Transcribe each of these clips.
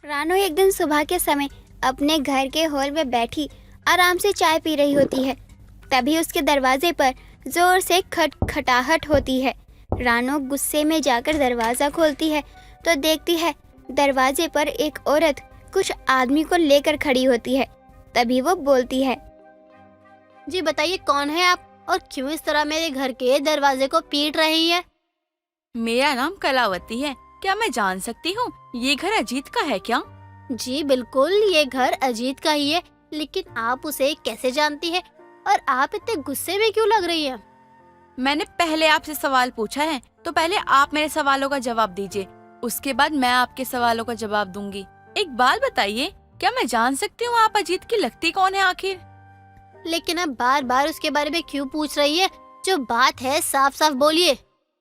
रानू एक दिन सुबह के समय अपने घर के हॉल में बैठी आराम से चाय पी रही होती है। तभी उसके दरवाजे पर जोर से खटखटाहट होती है। रानू गुस्से में जाकर दरवाज़ा खोलती है तो देखती है दरवाजे पर एक औरत कुछ आदमी को लेकर खड़ी होती है। तभी वो बोलती है, जी बताइए कौन है आप और क्यों इस तरह मेरे घर के दरवाजे को पीट रही है? मेरा नाम कलावती है। क्या मैं जान सकती हूँ ये घर अजीत का है क्या? जी बिल्कुल, ये घर अजीत का ही है, लेकिन आप उसे कैसे जानती है और आप इतने गुस्से में क्यों लग रही है? मैंने पहले आपसे सवाल पूछा है तो पहले आप मेरे सवालों का जवाब दीजिए, उसके बाद मैं आपके सवालों का जवाब दूंगी। एक बात बताइए, क्या मैं जान सकती हूँ आप अजीत की लगती कौन है आखिर? लेकिन आप बार बार उसके बारे में क्यों पूछ रही है? जो बात है साफ साफ बोलिए।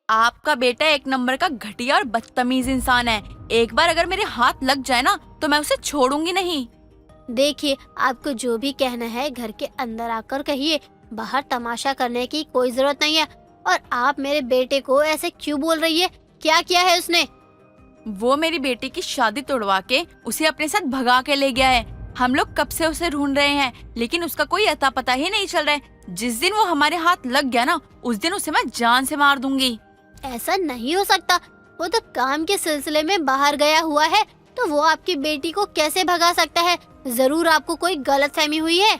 आपका बेटा एक नंबर का घटिया और बदतमीज इंसान है। एक बार अगर मेरे हाथ लग जाए ना तो मैं उसे छोड़ूंगी नहीं। देखिए, आपको जो भी कहना है घर के अंदर आकर कहिए, बाहर तमाशा करने की कोई जरूरत नहीं है। और आप मेरे बेटे को ऐसे क्यों बोल रही है? क्या किया है उसने? वो मेरी बेटी की शादी तोड़वा के उसे अपने साथ भगा के ले गया है। हम लोग कब से उसे ढूंढ रहे हैं लेकिन उसका कोई अता पता ही नहीं चल रहा है। जिस दिन वो हमारे हाथ लग गया ना उस दिन उसे मैं जान से मार दूंगी। ऐसा नहीं हो सकता, वो तो काम के सिलसिले में बाहर गया हुआ है, तो वो आपकी बेटी को कैसे भगा सकता है? जरूर आपको कोई गलतफहमी हुई है।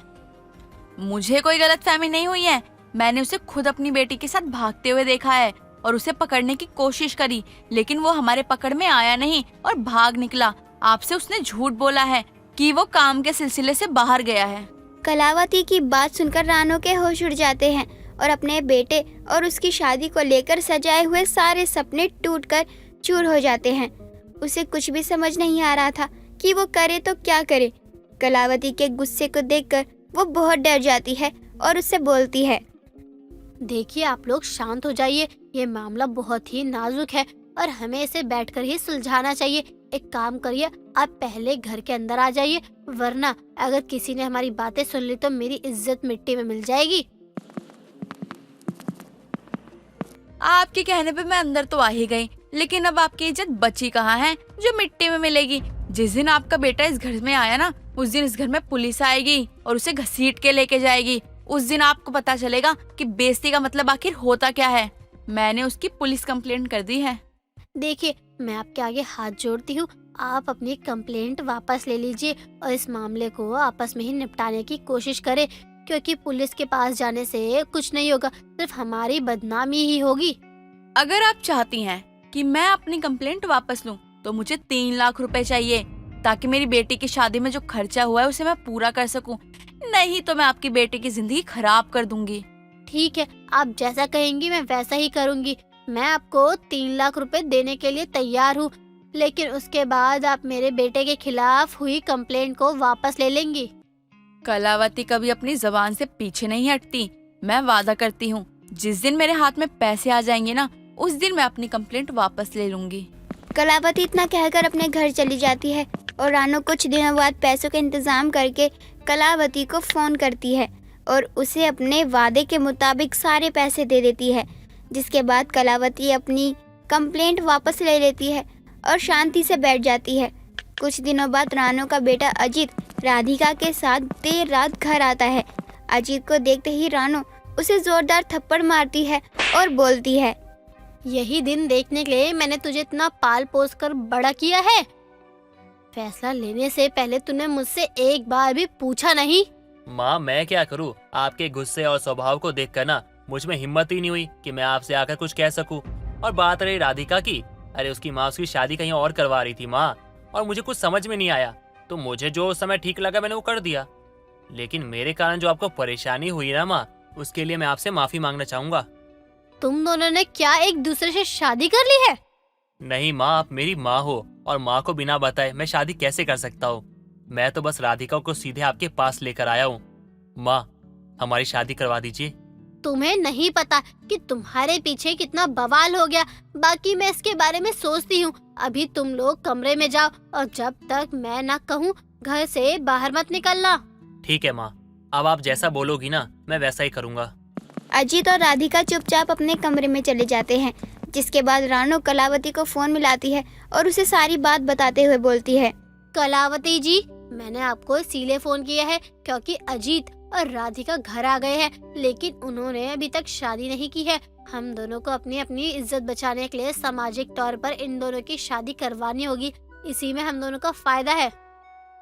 मुझे कोई गलतफहमी नहीं हुई है। मैंने उसे खुद अपनी बेटी के साथ भागते हुए देखा है और उसे पकड़ने की कोशिश करी, लेकिन वो हमारे पकड़ में आया नहीं और भाग निकला। आपसे उसने झूठ बोला है कि वो काम के सिलसिले से बाहर गया है। कलावती की बात सुनकर रानू के होश उड़ जाते हैं और अपने बेटे और उसकी शादी को लेकर सजाए हुए सारे सपने टूटकर चूर हो जाते हैं। उसे कुछ भी समझ नहीं आ रहा था कि वो करे तो क्या करे। कलावती के गुस्से को देखकर वो बहुत डर जाती है और उससे बोलती है, देखिए, आप लोग शांत हो जाइए, ये मामला बहुत ही नाजुक है और हमें इसे बैठकर ही सुलझाना चाहिए। एक काम करिए, आप पहले घर के अंदर आ जाइए, वरना अगर किसी ने हमारी बातें सुन ली तो मेरी इज्जत मिट्टी में मिल जाएगी। आपके कहने पे मैं अंदर तो आ ही गई, लेकिन अब आपकी इज्जत बची कहाँ है जो मिट्टी में मिलेगी? जिस दिन आपका बेटा इस घर में आया ना उस दिन इस घर में पुलिस आएगी और उसे घसीट के लेके जाएगी। उस दिन आपको पता चलेगा कि बेइज्जती का मतलब आखिर होता क्या है। मैंने उसकी पुलिस कंप्लेंट कर दी है। देखिए, मैं आपके आगे हाथ जोड़ती हूँ, आप अपनी कंप्लेंट वापस ले लीजिए और इस मामले को आपस में ही निपटाने की कोशिश करें, क्योंकि पुलिस के पास जाने से कुछ नहीं होगा, सिर्फ हमारी बदनामी ही होगी। अगर आप चाहती हैं कि मैं अपनी कंप्लेंट वापस लूं तो मुझे 3 लाख रुपए चाहिए, ताकि मेरी बेटी की शादी में जो खर्चा हुआ है उसे मैं पूरा कर सकूं। नहीं तो मैं आपकी बेटी की जिंदगी खराब कर दूंगी। ठीक है, आप जैसा कहेंगी मैं वैसा ही करूँगी। मैं आपको 3 लाख रुपए देने के लिए तैयार हूँ, लेकिन उसके बाद आप मेरे बेटे के खिलाफ हुई कंप्लेंट को वापस ले लेंगी। कलावती कभी अपनी जबान से पीछे नहीं हटती। मैं वादा करती हूँ जिस दिन मेरे हाथ में पैसे आ जाएंगे ना उस दिन मैं अपनी कंप्लेंट वापस ले लूंगी। कलावती इतना कहकर अपने घर चली जाती है और रानू कुछ दिनों बाद पैसों का इंतजाम करके कलावती को फोन करती है और उसे अपने वादे के मुताबिक सारे पैसे दे देती है। जिसके बाद कलावती अपनी कंप्लेंट वापस ले लेती है और शांति से बैठ जाती है। कुछ दिनों बाद रानू का बेटा अजीत राधिका के साथ देर रात घर आता है। अजीत को देखते ही रानू उसे जोरदार थप्पड़ मारती है और बोलती है, यही दिन देखने के लिए मैंने तुझे इतना पाल पोस कर बड़ा किया है। फैसला लेने से पहले तूने मुझसे एक बार भी पूछा नहीं। माँ, मैं क्या करूँ? आपके गुस्से और स्वभाव को देखकर ना मुझ में हिम्मत ही नहीं हुई कि मैं आपसे आकर कुछ कह सकूं। और बात रही राधिका की, अरे उसकी माँ उसकी शादी कहीं और करवा रही थी माँ, और मुझे कुछ समझ में नहीं आया, तो मुझे जो उस समय ठीक लगा मैंने वो कर दिया। लेकिन मेरे कारण जो आपको परेशानी हुई ना माँ, उसके लिए मैं आपसे माफी मांगना चाहूंगा। तुम दोनों ने क्या एक दूसरे से शादी कर ली है? नहीं माँ, आप मेरी माँ हो और माँ को बिना बताए मैं शादी कैसे कर सकता हूँ? मैं तो बस राधिका को सीधे आपके पास लेकर आया हूँ। माँ, हमारी शादी करवा दीजिए। तुम्हें नहीं पता कि तुम्हारे पीछे कितना बवाल हो गया। बाकी मैं इसके बारे में सोचती हूँ। अभी तुम लोग कमरे में जाओ और जब तक मैं ना कहूँ घर से बाहर मत निकलना। ठीक है माँ, अब आप जैसा बोलोगी ना मैं वैसा ही करूँगा। अजीत और राधिका चुपचाप अपने कमरे में चले जाते हैं। जिसके बाद रानू कलावती को फोन मिलाती है और उसे सारी बात बताते हुए बोलती है, कलावती जी, मैंने आपको इसीलिए फोन किया है क्योंकि अजीत और राधिका घर आ गए हैं, लेकिन उन्होंने अभी तक शादी नहीं की है। हम दोनों को अपनी अपनी इज्जत बचाने के लिए सामाजिक तौर पर इन दोनों की शादी करवानी होगी। इसी में हम दोनों का फायदा है।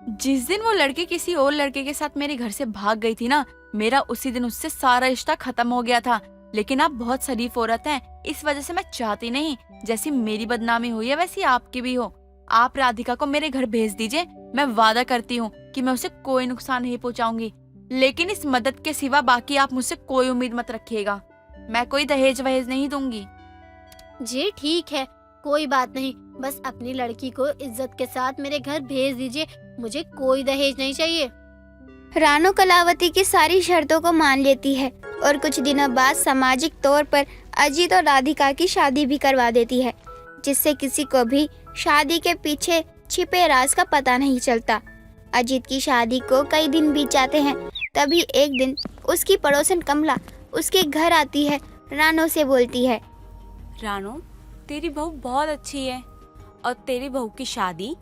जिस दिन वो लड़की किसी और लड़के के साथ मेरे घर से भाग गई थी ना, मेरा उसी दिन उससे सारा रिश्ता खत्म हो गया था। लेकिन आप बहुत शरीफ औरत हैं, इस वजह से मैं चाहती नहीं जैसी मेरी बदनामी हुई है वैसी आपकी भी हो। आप राधिका को मेरे घर भेज दीजिए, मैं वादा करती हूँ कि मैं उसे कोई नुकसान नहीं पहुँचाऊंगी। लेकिन इस मदद के सिवा बाकी आप मुझसे कोई उम्मीद मत रखिएगा। मैं कोई दहेज वहेज नहीं दूंगी। जी ठीक है, कोई बात नहीं, बस अपनी लड़की को इज्जत के साथ मेरे घर भेज दीजिए। मुझे कोई दहेज नहीं चाहिए। रानू कलावती की सारी शर्तों को मान लेती है और कुछ दिनों बाद सामाजिक तौर पर अजीत और राधिका की शादी भी करवा देती है, जिससे किसी को भी शादी के पीछे छिपे राज का पता नहीं चलता। अजीत की शादी को कई दिन बीत जाते हैं। तभी एक दिन उसकी पड़ोसन कमला उसके घर आती है। रानू से बोलती है, रानू, तेरी बहू बहुत अच्छी है और तेरी बहू की शादी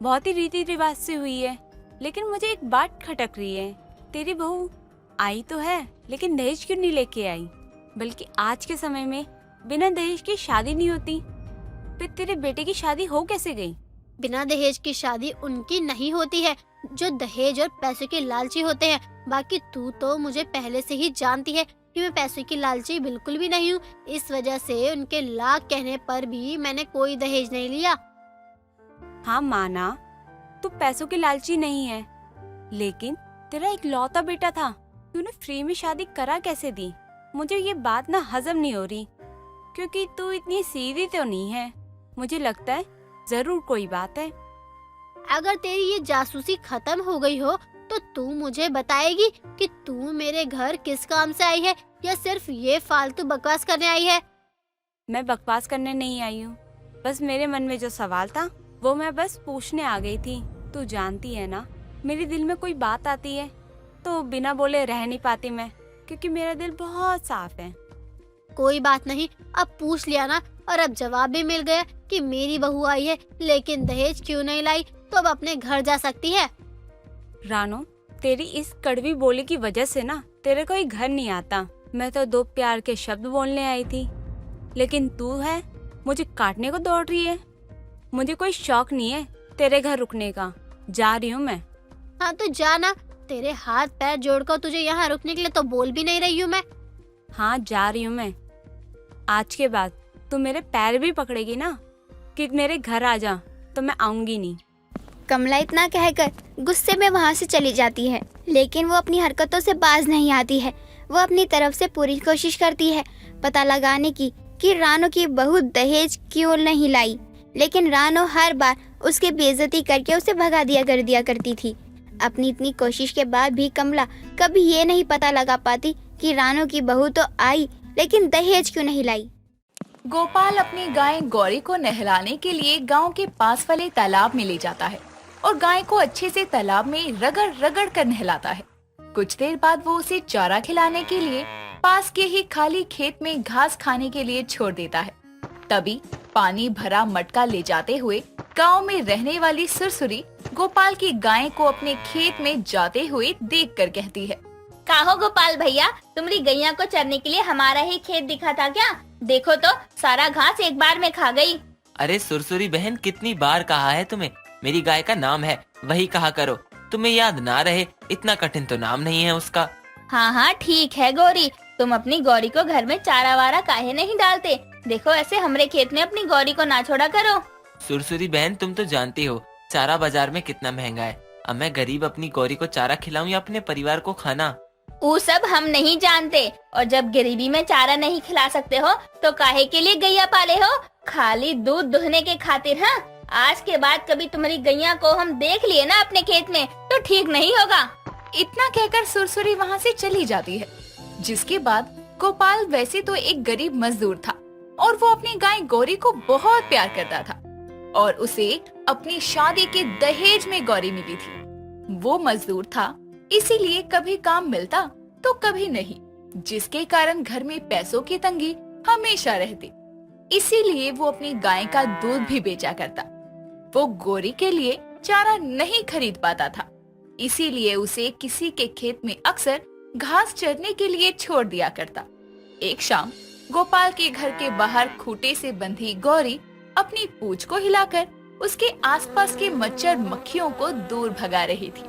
बहुत ही रीति रिवाज से हुई है। लेकिन मुझे एक बात खटक रही है, तेरी बहू आई तो है लेकिन दहेज क्यों नहीं लेके आई? बल्कि आज के समय में बिना दहेज की शादी नहीं होती। फिर तेरे बेटे की शादी हो कैसे गई? बिना दहेज की शादी उनकी नहीं होती है जो दहेज और पैसों के लालची होते हैं। बाकी तू तो मुझे पहले से ही जानती है कि मैं पैसों की लालची बिल्कुल भी नहीं हूँ। इस वजह से उनके लाख कहने पर भी मैंने कोई दहेज नहीं लिया। हाँ माना, तू पैसों की लालची नहीं है, लेकिन तेरा एक लौता बेटा था, तूने फ्री में शादी करा कैसे दी? मुझे ये बात ना हजम नहीं हो रही, क्योंकि तू इतनी सीधी तो नहीं है। मुझे लगता है जरूर कोई बात है। अगर तेरी ये जासूसी खत्म हो गई हो तो तू मुझे बताएगी कि तू मेरे घर किस काम से आई है या सिर्फ ये फालतू बकवास करने आई है? मैं बकवास करने नहीं आई हूँ, बस मेरे मन में जो सवाल था वो मैं बस पूछने आ गई थी। तू जानती है ना, मेरे दिल में कोई बात आती है तो बिना बोले रह नहीं पाती मैं, क्योंकि मेरा दिल बहुत साफ है। कोई बात नहीं, अब पूछ लिया ना और अब जवाब भी मिल गया कि मेरी बहू आई है लेकिन दहेज क्यों नहीं लाई, तो अब अपने घर जा सकती है। रानू, तेरी इस कड़वी बोली की वजह से ना तेरे कोई घर नहीं आता। मैं तो दो प्यार के शब्द बोलने आई थी, लेकिन तू है मुझे काटने को दौड़ रही है। मुझे कोई शौक नहीं है तेरे घर रुकने का। जा रही हूँ मैं। हाँ तो जा ना, तेरे हाथ पैर जोड़कर तुझे यहाँ रुकने के लिए तो बोल भी नहीं रही हूँ मैं। हाँ जा रही हूँ मैं। आज के बाद तू मेरे पैर भी पकड़ेगी ना कि मेरे घर आ जा, तो मैं आऊंगी नहीं। कमला इतना कहकर गुस्से में वहाँ से चली जाती है, लेकिन वो अपनी हरकतों से बाज नहीं आती है। वो अपनी तरफ से पूरी कोशिश करती है पता लगाने की कि रानू की बहू दहेज क्यों नहीं लाई, लेकिन रानू हर बार उसकी बेइज्जती करके उसे भगा दिया करती थी। अपनी इतनी कोशिश के बाद भी कमला कभी ये नहीं पता लगा पाती कि रानू की बहू तो आई लेकिन दहेज क्यों नहीं लाई। गोपाल अपनी गाय गौरी को नहलाने के लिए गांव के पास वाले तालाब में ले जाता है और गाय को अच्छे से तालाब में रगड़ रगड़ कर नहलाता है। कुछ देर बाद वो उसे चारा खिलाने के लिए पास के ही खाली खेत में घास खाने के लिए छोड़ देता है। तभी पानी भरा मटका ले जाते हुए गांव में रहने वाली सुरसुरी गोपाल की गाय को अपने खेत में जाते हुए देखकर कहती है, काहो गोपाल भैया, तुम्हारी गैया को चरने के लिए हमारा ही खेत दिखा था क्या? देखो तो सारा घास एक बार में खा गई। अरे सुरसुरी बहन, कितनी बार कहा है तुम्हें, मेरी गाय का नाम है, वही कहा करो। तुम्हें याद ना रहे, इतना कठिन तो नाम नहीं है उसका। हाँ ठीक है गौरी, तुम अपनी गौरी को घर में चारा वारा काहे नहीं डालते? देखो ऐसे हमरे खेत में अपनी गौरी को ना छोड़ा करो। सुरसुरी बहन, तुम तो जानती हो चारा बाजार में कितना महंगा है। अब मैं गरीब अपनी गौरी को चारा खिलाऊं या अपने परिवार को खाना? वो सब हम नहीं जानते, और जब गरीबी में चारा नहीं खिला सकते हो तो काहे के लिए गैया पाले हो? खाली दूध दुहने के खातिर? हाँ, आज के बाद कभी तुम्हारी गैया को हम देख लिए ना अपने खेत में तो ठीक नहीं होगा। इतना कहकर सुरसुरी वहाँ से चली जाती है। जिसके बाद गोपाल वैसे तो एक गरीब मजदूर था और वो अपनी गाय गौरी को बहुत प्यार करता था और उसे अपनी शादी के दहेज में गौरी मिली थी। वो मजदूर था, इसीलिए कभी काम मिलता तो कभी नहीं, जिसके कारण घर में पैसों की तंगी हमेशा रहती। इसीलिए वो अपनी गाय का दूध भी बेचा करता। वो गौरी के लिए चारा नहीं खरीद पाता था, इसीलिए उसे किसी के खेत में अक्सर घास चरने के लिए छोड़ दिया करता। एक शाम गोपाल के घर के बाहर खूंटे से बंधी गौरी अपनी पूंछ को हिलाकर उसके आसपास के मच्छर मक्खियों को दूर भगा रही थी।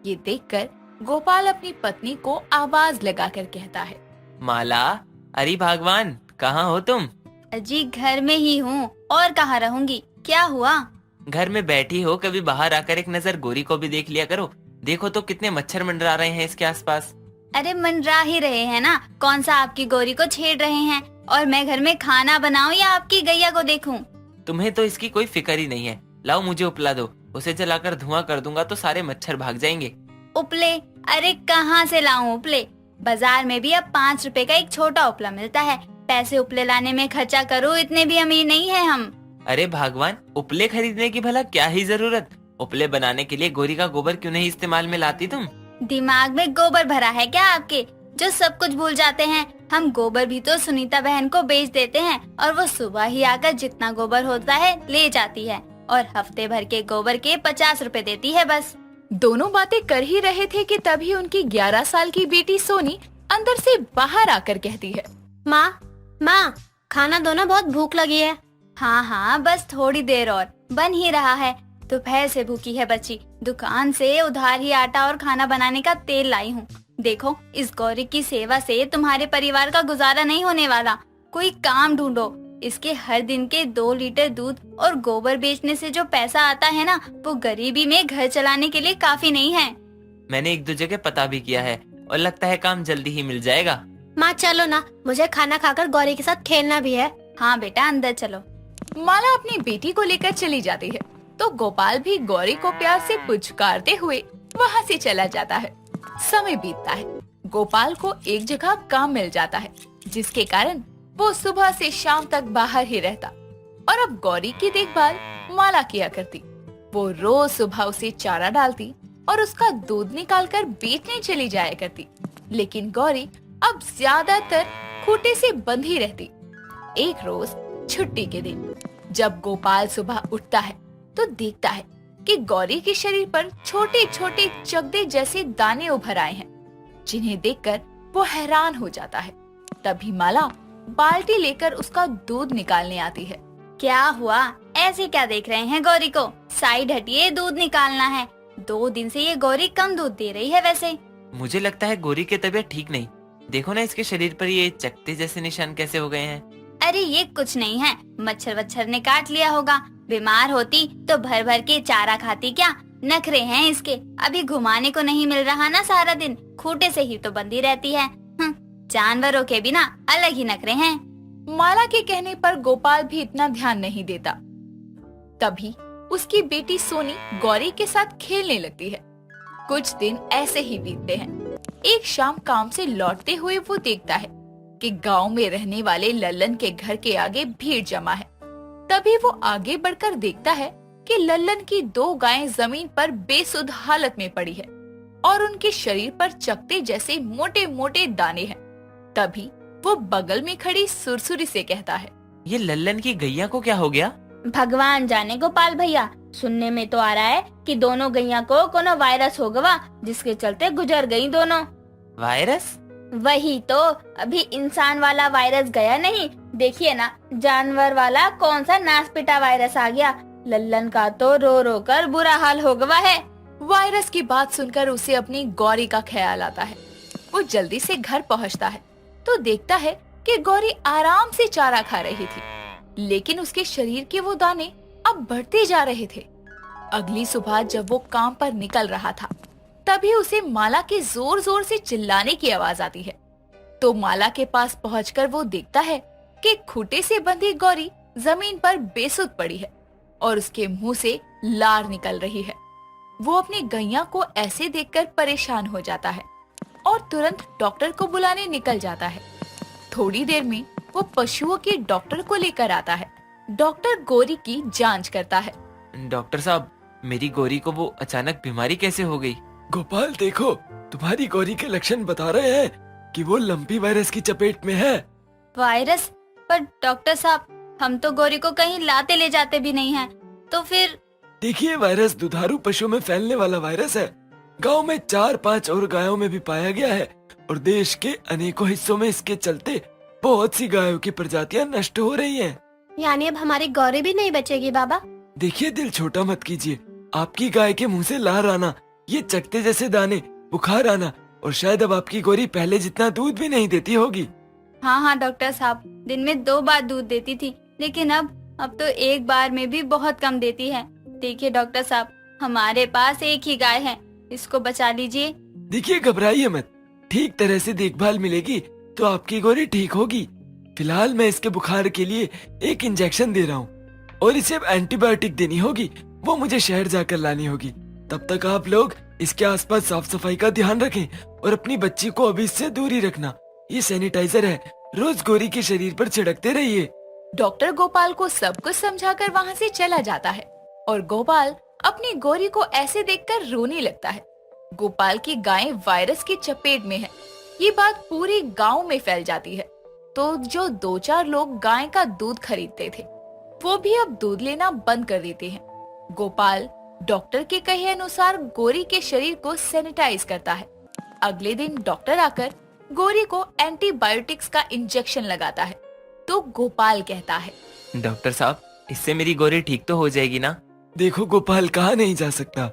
ये देखकर गोपाल अपनी पत्नी को आवाज लगाकर कहता है, माला, अरे भगवान, कहाँ हो तुम? जी घर में ही हूँ, और कहाँ रहूंगी, क्या हुआ? घर में बैठी हो, कभी बाहर आकर एक नजर गोरी को भी देख लिया करो। देखो तो कितने मच्छर मंडरा रहे हैं इसके आसपास। अरे मंडरा ही रहे हैं ना, कौन सा आपकी गौरी को छेड़ रहे हैं? और मैं घर में खाना बनाऊं या आपकी गैया को देखूं? तुम्हें तो इसकी कोई फिक्र ही नहीं है। लाओ मुझे उपला दो, उसे जलाकर धुआं कर दूंगा तो सारे मच्छर भाग जाएंगे। उपले? अरे कहाँ से लाऊं उपले? बाजार में भी अब 5 रुपए का एक छोटा उपला मिलता है। पैसे उपले लाने में खर्चा करूँ, इतने भी अमीर नहीं है हम। अरे भगवान, उपले खरीदने की भला क्या ही जरूरत? उपले बनाने के लिए गोरी का गोबर क्यों नहीं इस्तेमाल में लाती तुम? दिमाग में गोबर भरा है क्या आपके, जो सब कुछ भूल जाते हैं? हम गोबर भी तो सुनीता बहन को बेच देते हैं और वो सुबह ही आकर जितना गोबर होता है ले जाती है और हफ्ते भर के गोबर के 50 रुपए देती है बस। दोनों बातें कर ही रहे थे कि तभी उनकी 11 साल की बेटी सोनी अंदर से बाहर आकर कहती है, माँ, खाना दो ना, बहुत भूख लगी है। हाँ हाँ, बस थोड़ी देर और, बन ही रहा है। दोपहर से भूखी है बच्ची, दुकान से उधार ही आटा और खाना बनाने का तेल लाई हूँ। देखो, इस गौरी की सेवा से तुम्हारे परिवार का गुजारा नहीं होने वाला। कोई काम ढूंढो। इसके हर दिन के 2 लीटर दूध और गोबर बेचने से जो पैसा आता है ना, वो गरीबी में घर चलाने के लिए काफी नहीं है। मैंने 1-2 जगह पता भी किया है और लगता है काम जल्दी ही मिल जाएगा। माँ चलो ना, मुझे खाना खाकर गौरी के साथ खेलना भी है। हाँ बेटा, अंदर चलो। माला अपनी बेटी को लेकर चली जाती है तो गोपाल भी गौरी को प्यार से पुचकारते हुए वहाँ से चला जाता है। समय बीतता है, गोपाल को एक जगह काम मिल जाता है, जिसके कारण वो सुबह से शाम तक बाहर ही रहता और अब गौरी की देखभाल माला किया करती। वो रोज सुबह उसे चारा डालती और उसका दूध निकालकर बेचने चली जाया करती। लेकिन गौरी अब ज्यादातर खूंटे से बंधी रहती। एक रोज छुट्टी के दिन जब गोपाल सुबह उठता है तो देखता है कि गौरी के शरीर पर छोटे छोटे चकदे जैसे दाने उभर आए हैं, जिन्हें देखकर वो हैरान हो जाता है। तभी माला बाल्टी लेकर उसका दूध निकालने आती है। क्या हुआ, ऐसे क्या देख रहे हैं गौरी को? साइड हटिए, दूध निकालना है। 2 दिन से ये गौरी कम दूध दे रही है। वैसे मुझे लगता है गोरी की तबीयत ठीक नहीं। देखो ना, इसके शरीर पर ये चकते जैसे निशान कैसे हो गए हैं। अरे ये कुछ नहीं है, मच्छर वच्छर ने काट लिया होगा। बीमार होती तो भर भर के चारा खाती क्या? नखरे हैं इसके, अभी घुमाने को नहीं मिल रहा ना सारा दिन, खूंटे से ही तो बंधी रहती है। जानवरों के बिना अलग ही नखरे हैं। माला के कहने पर गोपाल भी इतना ध्यान नहीं देता। तभी उसकी बेटी सोनी गौरी के साथ खेलने लगती है। कुछ दिन ऐसे ही बीतते हैं। एक शाम काम से लौटते हुए वो देखता है कि गांव में रहने वाले लल्लन के घर के आगे भीड़ जमा है। तभी वो आगे बढ़कर देखता है कि लल्लन की 2 गायें जमीन पर बेसुध हालत में पड़ी है और उनके शरीर पर चकते जैसे मोटे मोटे दाने हैं। तभी वो बगल में खड़ी सुरसुरी से कहता है, ये लल्लन की गैया को क्या हो गया? भगवान जाने गोपाल भैया, सुनने में तो आ रहा है कि दोनों गैया को कोनो वायरस हो गया, जिसके चलते गुजर गई दोनों। वायरस? वही तो, अभी इंसान वाला वायरस गया नहीं, देखिए ना जानवर वाला कौन सा नासपिटा वायरस आ गया। लल्लन का तो रो रो कर बुरा हाल हो गया है। वायरस की बात सुनकर उसे अपनी गौरी का ख्याल आता है। वो जल्दी से घर पहुंचता है तो देखता है कि गौरी आराम से चारा खा रही थी, लेकिन उसके शरीर के वो दाने अब बढ़ते जा रहे थे। अगली सुबह जब वो काम पर निकल रहा था, तभी उसे माला के जोर जोर से चिल्लाने की आवाज आती है। तो माला के पास पहुंचकर वो देखता है कि खूंटे से बंधी गौरी जमीन पर बेसुध पड़ी है और उसके मुंह से लार निकल रही है। वो अपनी गैया को ऐसे देखकर परेशान हो जाता है और तुरंत डॉक्टर को बुलाने निकल जाता है। थोड़ी देर में वो पशुओं के डॉक्टर को लेकर आता है। डॉक्टर गौरी की जांच करता है। डॉक्टर साहब, मेरी गौरी को वो अचानक बीमारी कैसे हो गई? गोपाल देखो, तुम्हारी गौरी के लक्षण बता रहे हैं कि वो लंपी वायरस की चपेट में है। वायरस? पर डॉक्टर साहब, हम तो गौरी को कहीं लाते ले जाते भी नहीं हैं, तो फिर? देखिए, वायरस दुधारू पशुओं में फैलने वाला वायरस है। गांव में 4-5 और गायों में भी पाया गया है और देश के अनेकों हिस्सों में इसके चलते बहुत सी गायों की प्रजातियां नष्ट हो रही हैं। यानी अब हमारी गौरी भी नहीं बचेगी बाबा? देखिए, दिल छोटा मत कीजिए। आपकी गाय के मुंह से लार आना, ये चकते जैसे दाने, बुखार आना और शायद अब आपकी गौरी पहले जितना दूध भी नहीं देती होगी। हाँ हाँ डॉक्टर साहब, दिन में 2 बार दूध देती थी, लेकिन अब तो 1 बार में भी बहुत कम देती है। देखिए डॉक्टर साहब, हमारे पास एक ही गाय है, इसको बचा लीजिए। देखिए, घबराइए मत, ठीक तरह से देखभाल मिलेगी तो आपकी गौरी ठीक होगी। फिलहाल मैं इसके बुखार के लिए एक इंजेक्शन दे रहा हूँ और इसे एंटीबायोटिक देनी होगी, वो मुझे शहर जाकर लानी होगी। तब तक आप लोग इसके आसपास साफ सफाई का ध्यान रखें और अपनी बच्ची को अभी इससे दूरी रखना। ये सैनिटाइजर है, रोज गौरी के शरीर पर छिड़कते रहिए। डॉक्टर गोपाल को सब कुछ समझाकर वहाँ से चला जाता है और गोपाल अपनी गौरी को ऐसे देखकर रोने लगता है। गोपाल की गाय वायरस की चपेट में है, ये बात पूरे गांव में फैल जाती है। तो जो 2-4 लोग गाय का दूध खरीदते थे, वो भी अब दूध लेना बंद कर देते हैं। गोपाल डॉक्टर के कहे अनुसार गौरी के शरीर को सैनिटाइज करता है। अगले दिन डॉक्टर आकर गौरी को एंटीबायोटिक्स का इंजेक्शन लगाता है। तो गोपाल कहता है, डॉक्टर साहब, इससे मेरी गौरी ठीक तो हो जाएगी ना? देखो गोपाल, कहा नहीं जा सकता,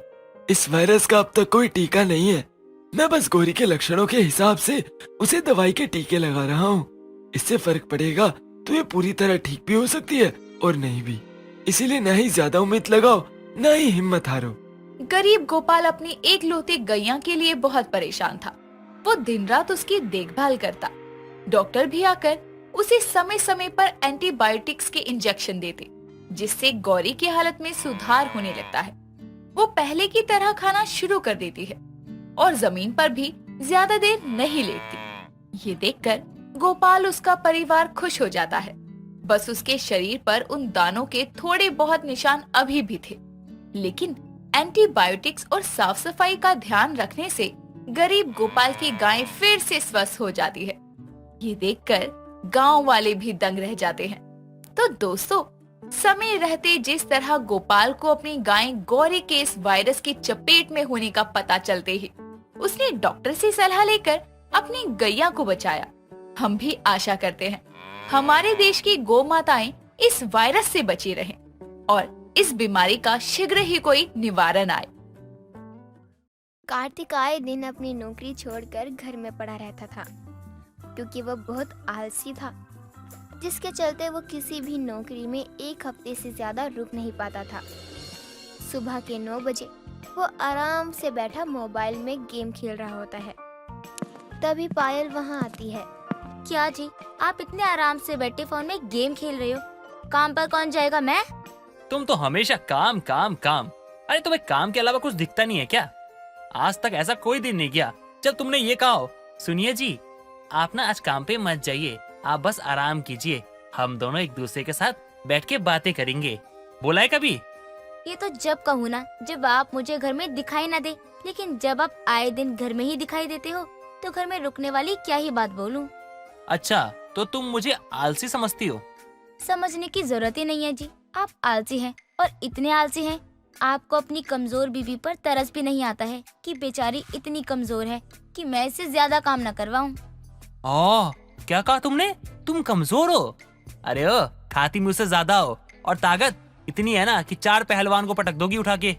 इस वायरस का अब तक कोई टीका नहीं है। मैं बस गौरी के लक्षणों के हिसाब से उसे दवाई के टीके लगा रहा हूँ। इससे फर्क पड़ेगा तो ये पूरी तरह ठीक भी हो सकती है और नहीं भी। इसीलिए न ही ज्यादा उम्मीद लगाओ, न ही हिम्मत हारो। गरीब गोपाल अपनी एकलौती गैया के लिए बहुत परेशान था। वो दिन रात उसकी देखभाल करता। डॉक्टर भी आकर उसे समय समय पर एंटीबायोटिक्स के इंजेक्शन देते, जिससे गौरी की हालत में सुधार होने लगता है। वो पहले की तरह खाना शुरू कर देती है और जमीन पर भी ज्यादा देर नहीं लेटती। ये देखकर गोपाल उसका परिवार खुश हो जाता है। बस उसके शरीर पर उन दानों के थोड़े बहुत निशान अभी भी थे, लेकिन एंटीबायोटिक्स और साफ सफाई का ध्यान रखने से गरीब गोपाल की गाय फिर से स्वस्थ हो जाती है। ये देखकर गांव वाले भी दंग रह जाते हैं। तो दोस्तों, समय रहते जिस तरह गोपाल को अपनी गाय गौरी के इस वायरस की चपेट में होने का पता चलते ही उसने डॉक्टर से सलाह लेकर अपनी गैया को बचाया। हम भी आशा करते हैं हमारे देश की गौ माताएं इस वायरस से बची रहें और इस बीमारी का शीघ्र ही कोई निवारण आए। कार्तिक आए दिन अपनी नौकरी छोड़कर घर में पड़ा रहता था, क्योंकि वह बहुत आलसी था, जिसके चलते वो किसी भी नौकरी में 1 हफ्ते से ज्यादा रुक नहीं पाता था। सुबह के 9 बजे वो आराम से बैठा मोबाइल में गेम खेल रहा होता है। तभी पायल वहाँ आती है। क्या जी, आप इतने आराम से बैठे फोन में गेम खेल रहे हो? काम पर कौन जाएगा? मैं? तुम तो हमेशा काम काम काम। अरे तुम्हें काम के अलावा कुछ दिखता नहीं है क्या? आज तक ऐसा कोई दिन नहीं गया जब तुमने ये कहा हो, सुनिए जी, आप ना आज काम पे मत जाइए, आप बस आराम कीजिए, हम दोनों एक दूसरे के साथ बैठ के बातें करेंगे। बोला है कभी? ये तो जब कहूँ ना, जब आप मुझे घर में दिखाई ना दे, लेकिन जब आप आए दिन घर में ही दिखाई देते हो तो घर में रुकने वाली क्या ही बात बोलूं। अच्छा, तो तुम मुझे आलसी समझती हो? समझने की जरूरत ही नहीं है जी, आप आलसी हैं और इतने आलसी हैं, आपको अपनी कमजोर बीवी पर तरस भी नहीं आता है कि बेचारी इतनी कमजोर है कि मैं इससे ज्यादा काम न करवाऊं। ओह, क्या कहा तुमने? तुम कमजोर हो? अरे ओ, खाती मुझसे ज्यादा हो और ताकत इतनी है ना कि 4 पहलवान को पटक दोगी उठा के।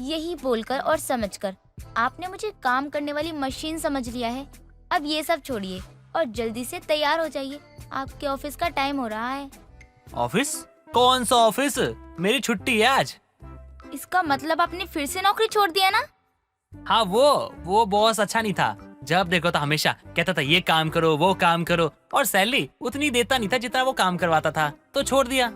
यही बोलकर और समझकर आपने मुझे काम करने वाली मशीन समझ लिया है। अब ये सब छोड़िए और जल्दी से तैयार हो जाइए, आपके ऑफिस का टाइम हो रहा है। ऑफिस? कौन सा ऑफिस? मेरी छुट्टी है आज। इसका मतलब आपने फिर से नौकरी छोड़ दिया ना? हाँ, वो बॉस अच्छा नहीं था। जब देखो तो हमेशा कहता था ये काम करो वो काम करो, और सैलरी उतनी देता नहीं था जितना वो काम करवाता था, तो छोड़ दिया।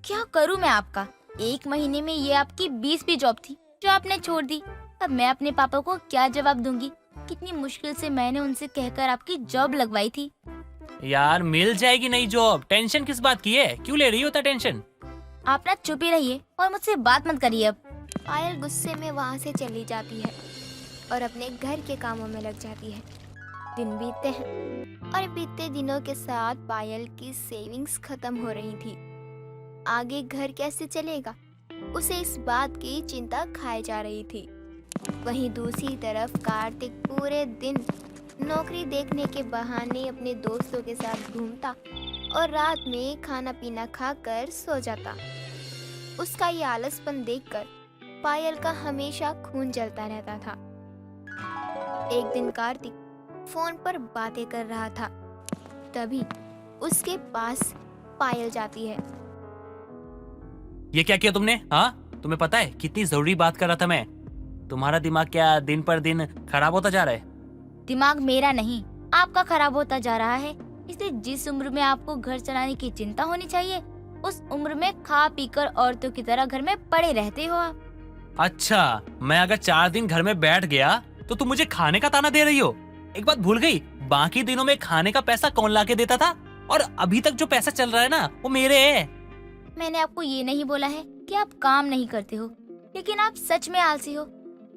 क्या करूँ मैं आपका? 1 महीने में ये आपकी 20वीं जॉब थी जो आपने छोड़ दी। अब मैं अपने पापा को क्या जवाब दूंगी? कितनी मुश्किल से मैंने उनसे कहकर आपकी जॉब लगवाई थी। यार मिल जाएगी नई जॉब, टेंशन किस बात की है? क्यों ले रही होता टेंशन? आप ना चुप ही रहिए और मुझसे बात मत करिए। अब पायल गुस्से में वहाँ से चली जाती है और अपने घर के कामों में लग जाती है। दिन बीतते हैं और बीतते दिनों के साथ पायल की सेविंग्स खत्म हो रही थी। आगे घर कैसे चलेगा? उसे इस बात की चिंता खाए जा रही थी। वहीं दूसरी तरफ कार्तिक पूरे दिन नौकरी देखने के बहाने अपने दोस्तों के साथ घूमता और रात में खाना पीना खाकर सो जाता। उसका ये आलसपन देखकर पायल का हमेशा खून जलता रहता था। एक दिन कार्तिक फोन पर बातें कर रहा था, तभी उसके पास पायल जाती है। ये क्या किया तुमने? हाँ, तुम्हें पता है कितनी जरूरी बात कर रहा था मैं। तुम्हारा दिमाग क्या दिन पर दिन खराब होता जा रहा है? दिमाग मेरा नहीं, आपका खराब होता जा रहा है। इसलिए जिस उम्र में आपको घर चलाने की चिंता होनी चाहिए, उस उम्र में खा पीकर औरतों की तरह घर में पड़े रहते हो आप। अच्छा, मैं अगर 4 दिन घर में बैठ गया तो तुम मुझे खाने का ताना दे रही हो? एक बात भूल गई, बाकी दिनों में खाने का पैसा कौन लाके देता था? और अभी तक जो पैसा चल रहा है ना, वो मेरे है। मैंने आपको ये नहीं बोला है कि आप काम नहीं करते हो, लेकिन आप सच में आलसी हो।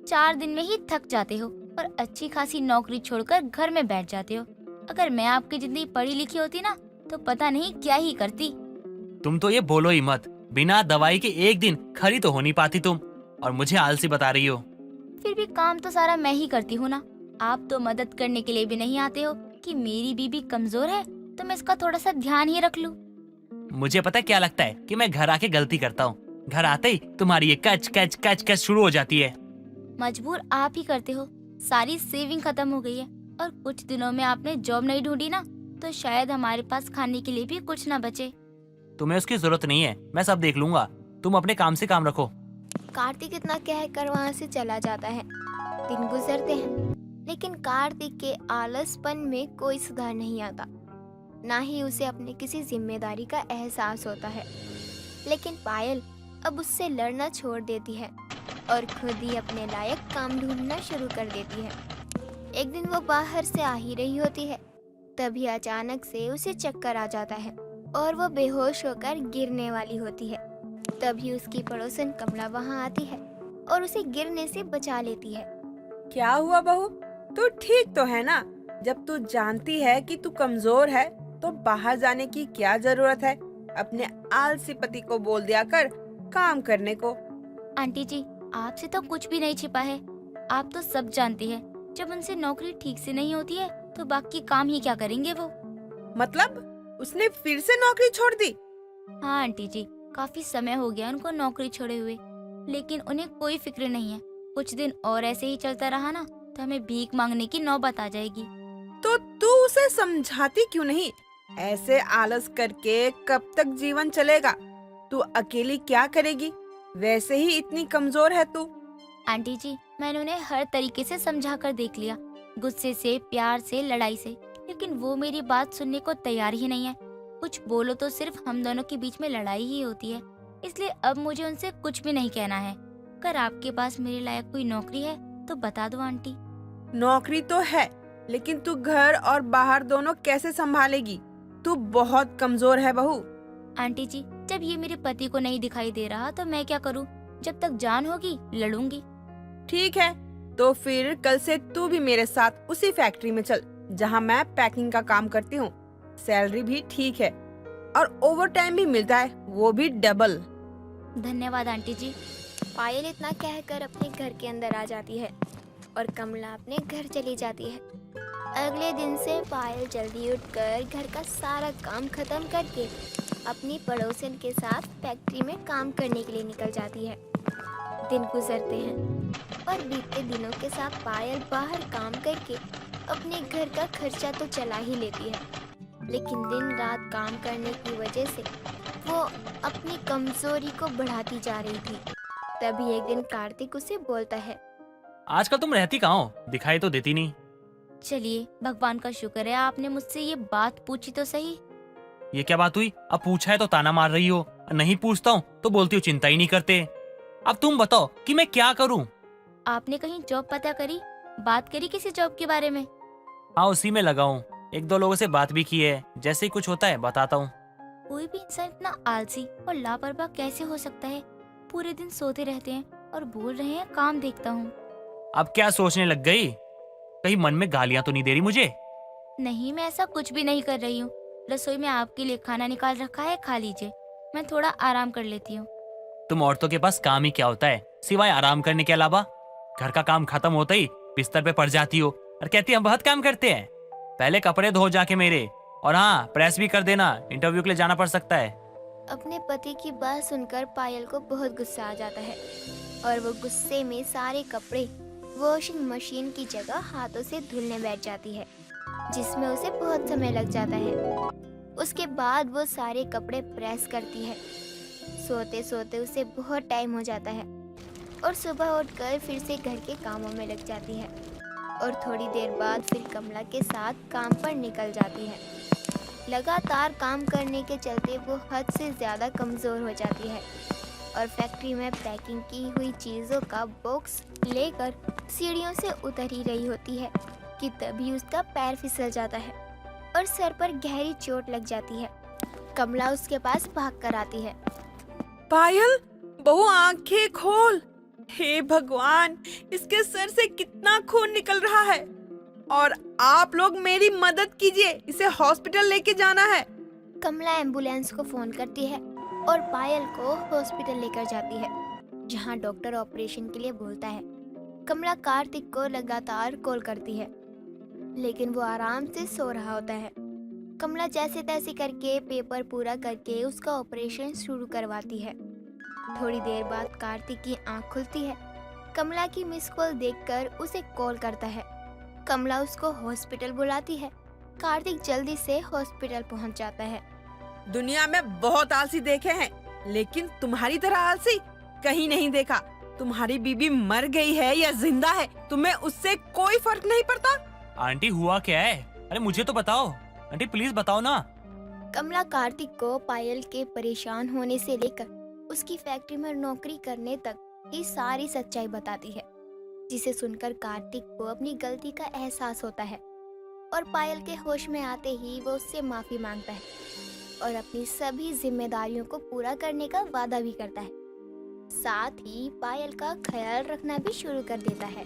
4 दिन में ही थक जाते हो और अच्छी खासी नौकरी छोड़कर घर में बैठ जाते हो। अगर मैं आपकी जिंदगी पढ़ी लिखी होती ना, तो पता नहीं क्या ही करती। तुम तो ये बोलो ही मत, बिना दवाई के एक दिन खरी तो हो नहीं पाती तुम, और मुझे आलसी बता रही हो। फिर भी काम तो सारा मैं ही करती हूँ ना। आप तो मदद करने के लिए भी नहीं आते हो कि मेरी बीबी कमजोर है तो मैं इसका थोड़ा सा ध्यान ही रख लूं। मुझे पता है क्या लगता है कि मैं घर आके गलती करता हूँ। घर आते ही तुम्हारी ये कच कच कच कच शुरू हो जाती है। मजबूर आप ही करते हो। सारी सेविंग खत्म हो गई है और कुछ दिनों में आपने जॉब नहीं ढूंढी ना, तो शायद हमारे पास खाने के लिए भी कुछ ना बचे। तुम्हें उसकी जरूरत नहीं है, मैं सब देख लूंगा। तुम अपने काम से काम रखो। कार्तिक इतना कहकर वहां से चला जाता है। दिन गुजरते हैं, लेकिन कार्तिक के आलसपन में कोई सुधार नहीं आता, ना ही उसे अपने किसी जिम्मेदारी का एहसास होता है। लेकिन पायल अब उससे लड़ना छोड़ देती है और खुद ही अपने लायक काम ढूंढना शुरू कर देती है। एक दिन वो बाहर से आ ही रही होती है, तभी अचानक से उसे चक्कर आ जाता है और वो बेहोश होकर गिरने वाली होती है। तभी उसकी पड़ोसन कमला वहां आती है और उसे गिरने से बचा लेती है। क्या हुआ बहू, तू ठीक तो है ना? जब तू जानती है कि तू कमजोर है तो बाहर जाने की क्या जरूरत है? अपने आलसी पति को बोल दिया कर काम करने को। आंटी जी, आपसे तो कुछ भी नहीं छिपा है। आप तो सब जानती है, जब उनसे नौकरी ठीक से नहीं होती है तो बाकी काम ही क्या करेंगे वो। मतलब उसने फिर से नौकरी छोड़ दी? हाँ आंटी जी, काफी समय हो गया उनको नौकरी छोड़े हुए, लेकिन उन्हें कोई फिक्र नहीं है। कुछ दिन और ऐसे ही चलता रहा ना, तो हमें भीख मांगने की नौबत आ जाएगी। तो तू उसे समझाती क्यों नहीं? ऐसे आलस करके कब तक जीवन चलेगा? तू अकेली क्या करेगी? वैसे ही इतनी कमजोर है तू। आंटी जी, मैंने उन्हें हर तरीके से समझा कर देख लिया, गुस्से से, प्यार से, लड़ाई से, लेकिन वो मेरी बात सुनने को तैयार ही नहीं है। कुछ बोलो तो सिर्फ हम दोनों के बीच में लड़ाई ही होती है। इसलिए अब मुझे उनसे कुछ भी नहीं कहना है। अगर आपके पास मेरे लायक कोई नौकरी है तो बता दो आंटी। नौकरी तो है, लेकिन तू घर और बाहर दोनों कैसे संभालेगी? तू बहुत कमजोर है बहू। आंटी जी, जब ये मेरे पति को नहीं दिखाई दे रहा तो मैं क्या करूं? जब तक जान होगी लड़ूंगी। ठीक है, तो फिर कल से तू भी मेरे साथ उसी फैक्ट्री में चल जहां मैं पैकिंग का काम करती हूँ। सैलरी भी ठीक है और ओवर टाइम भी मिलता है, वो भी डबल। धन्यवाद आंटी जी। पायल इतना कहकर अपने घर के अंदर आ जाती है और कमला अपने घर चली जाती है। अगले दिन से पायल जल्दी उठकर घर का सारा काम खत्म करके अपनी पड़ोसन के साथ फैक्ट्री में काम करने के लिए निकल जाती है। दिन गुजरते हैं और बीतते दिनों के साथ पायल बाहर काम करके अपने घर का खर्चा तो चला ही लेती है, लेकिन दिन रात काम करने की वजह से वो अपनी कमजोरी को बढ़ाती जा रही थी। तभी एक दिन कार्तिक उसे बोलता है, आजकल तुम रहती कहाँ हो? दिखाई तो देती नहीं। चलिए, भगवान का शुक्र है आपने मुझसे ये बात पूछी तो सही। ये क्या बात हुई? अब पूछा है तो ताना मार रही हो, नहीं पूछता हूँ तो बोलती हो चिंता ही नहीं करते। अब तुम बताओ कि मैं क्या करूँ? आपने कहीं जॉब पता करी? बात करी किसी जॉब के बारे में? हाँ, उसी में लगा हूँ। 1-2 लोगों से बात भी की है, जैसे ही कुछ होता है बताता हूँ। कोई भी इंसान इतना आलसी और लापरवाह कैसे हो सकता है? पूरे दिन सोते रहते हैं और बोल रहे हैं काम देखता हूँ। अब क्या सोचने लग गई? कहीं मन में गालियाँ तो नहीं दे रही मुझे? नहीं, मैं ऐसा कुछ भी नहीं कर रही हूँ। रसोई में आपके लिए खाना निकाल रखा है, खा लीजिए। मैं थोड़ा आराम कर लेती हूँ। तुम औरतों के पास काम ही क्या होता है सिवाय आराम करने के अलावा? घर का काम खत्म होते ही बिस्तर पे पड़ जाती हो और कहती हम बहुत काम करते हैं। पहले कपड़े धो जाके मेरे, और हाँ प्रेस भी कर देना, इंटरव्यू के लिए जाना पड़ सकता है। अपने पति की बात सुनकर पायल को बहुत गुस्सा आ जाता है और वो गुस्से में सारे कपड़े वॉशिंग मशीन की जगह हाथों से धुलने बैठ जाती है, जिसमें उसे बहुत समय लग जाता है। उसके बाद वो सारे कपड़े प्रेस करती है। सोते सोते उसे बहुत टाइम हो जाता है और सुबह उठकर फिर से घर के कामों में लग जाती है और थोड़ी देर बाद फिर कमला के साथ काम पर निकल जाती है। लगातार काम करने के चलते वो हद से ज़्यादा कमज़ोर हो जाती है और फैक्ट्री में पैकिंग की हुई चीज़ों का बॉक्स लेकर सीढ़ियों से उतर ही रही होती है कि तभी उसका पैर फिसल जाता है और सर पर गहरी चोट लग जाती है। कमला उसके पास भाग कर आती है। पायल, बहू आंखें खोल। हे भगवान, इसके सर से कितना खून निकल रहा है और आप लोग मेरी मदद कीजिए, इसे हॉस्पिटल लेके जाना है। कमला एम्बुलेंस को फोन करती है और पायल को हॉस्पिटल लेकर जाती है, जहां डॉक्टर ऑपरेशन के लिए बोलता है। कमला कार्तिक को लगातार कॉल करती है, लेकिन वो आराम से सो रहा होता है। कमला जैसे तैसे करके पेपर पूरा करके उसका ऑपरेशन शुरू करवाती है। थोड़ी देर बाद कार्तिक की आंख खुलती है। कमला की मिस कॉल देखकर उसे कॉल करता है। कमला उसको हॉस्पिटल बुलाती है। कार्तिक जल्दी से हॉस्पिटल पहुंच जाता है। दुनिया में बहुत आलसी देखे हैं, लेकिन तुम्हारी तरह आलसी कहीं नहीं देखा। तुम्हारी बीबी मर गई है या जिंदा है, तुम्हें उससे कोई फर्क नहीं पड़ता। आंटी हुआ क्या है? अरे मुझे तो बताओ आंटी, प्लीज बताओ ना। कमला कार्तिक को पायल के परेशान होने से लेकर उसकी फैक्ट्री में नौकरी करने तक की सारी सच्चाई बताती है, जिसे सुनकर कार्तिक को अपनी गलती का एहसास होता है और पायल के होश में आते ही वो उससे माफी मांगता है और अपनी सभी जिम्मेदारियों को पूरा करने का वादा भी करता है। साथ ही पायल का ख्याल रखना भी शुरू कर देता है।